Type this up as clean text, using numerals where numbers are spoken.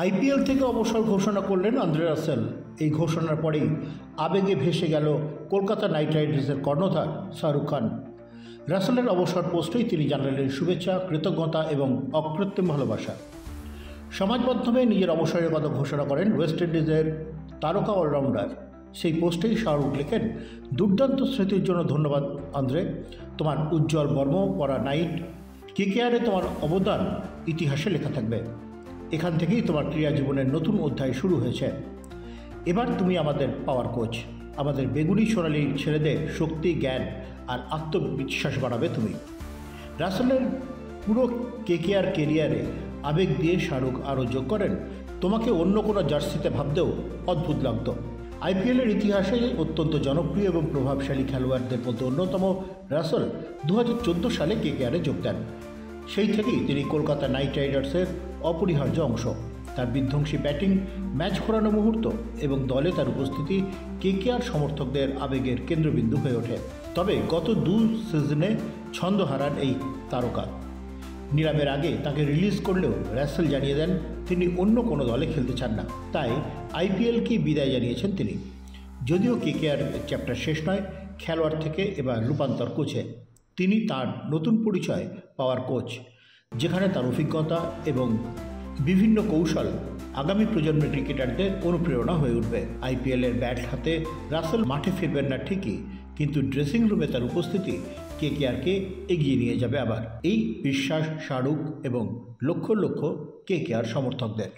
IPL থেকে অবসর ঘোষণা করলেন আন্দ্রে রাসেল। এই ঘোষণার পরেই আবেগে ভেসে গেল কলকাতা নাইট রাইডার্সের কর্ণধার শাহরুখ খান। রাসেলের অবসর পোস্টেই তিনি জানালেন শুভেচ্ছা, কৃতজ্ঞতা এবং অকৃত্রিম ভালোবাসা। সমাজ মাধ্যমে নিজের অবসরের কথা ঘোষণা করেন ওয়েস্ট ইন্ডিজের তারকা অলরাউন্ডার। সেই পোস্টেই শাহরুখ লেখেন, দুর্দান্ত স্মৃতির জন্য ধন্যবাদ আন্দ্রে। তোমার উজ্জ্বল বর্ম পরা নাইট কেকেআরে তোমার অবদান ইতিহাসে লেখা থাকবে। এখান থেকেই তোমার ক্রীড়া জীবনের নতুন অধ্যায় শুরু হয়েছে। এবার তুমি আমাদের পাওয়ার কোচ। আমাদের বেগুনি সোনালি ছেলেদের শক্তি, জ্ঞান আর আত্মবিশ্বাস বাড়াবে তুমি। রাসেলের পুরো কেকেআর কেরিয়ারে আবেগ দিয়ে শাহরুখ আরও যোগ করেন, তোমাকে অন্য কোনো জার্সিতে ভাবতেও অদ্ভুত লাগতো। আইপিএলের ইতিহাসে অত্যন্ত জনপ্রিয় এবং প্রভাবশালী খেলোয়াড়দের মধ্যে অন্যতম রাসেল 2014 সালে কেকেআরে যোগ দেন। সেই থেকেই তিনি কলকাতা নাইট রাইডার্সের অপরিহার্য অংশ। তার বিধ্বংসী ব্যাটিং, ম্যাচ ঘোরানো মুহূর্ত এবং দলে তার উপস্থিতি কেকেআর সমর্থকদের আবেগের কেন্দ্রবিন্দু হয়ে ওঠে। তবে গত 2 সিজনে ছন্দ হারান এই তারকা। নিলামের আগে তাকে রিলিজ করলেও রাসেল জানিয়ে দেন তিনি অন্য কোনো দলে খেলতে চান না। তাই আইপিএলকে বিদায় জানিয়েছেন তিনি। যদিও কেকেআর চ্যাপ্টার শেষ নয়, খেলোয়াড় থেকে এবার রূপান্তর কোচে। তিনি তার নতুন পরিচয় পাওয়ার কোচ, যেখানে তার অভিজ্ঞতা এবং বিভিন্ন কৌশল আগামী প্রজন্মের ক্রিকেটারদের অনুপ্রেরণা হয়ে উঠবে। আইপিএলের ব্যাট হাতে রাসেল মাঠে ফিরবেন না ঠিকই, কিন্তু ড্রেসিং রুমে তার উপস্থিতি কেকেআরকে এগিয়ে নিয়ে যাবে আবার। এই বিশ্বাস শাহরুখ এবং লক্ষ লক্ষ কেকেআর সমর্থকদের।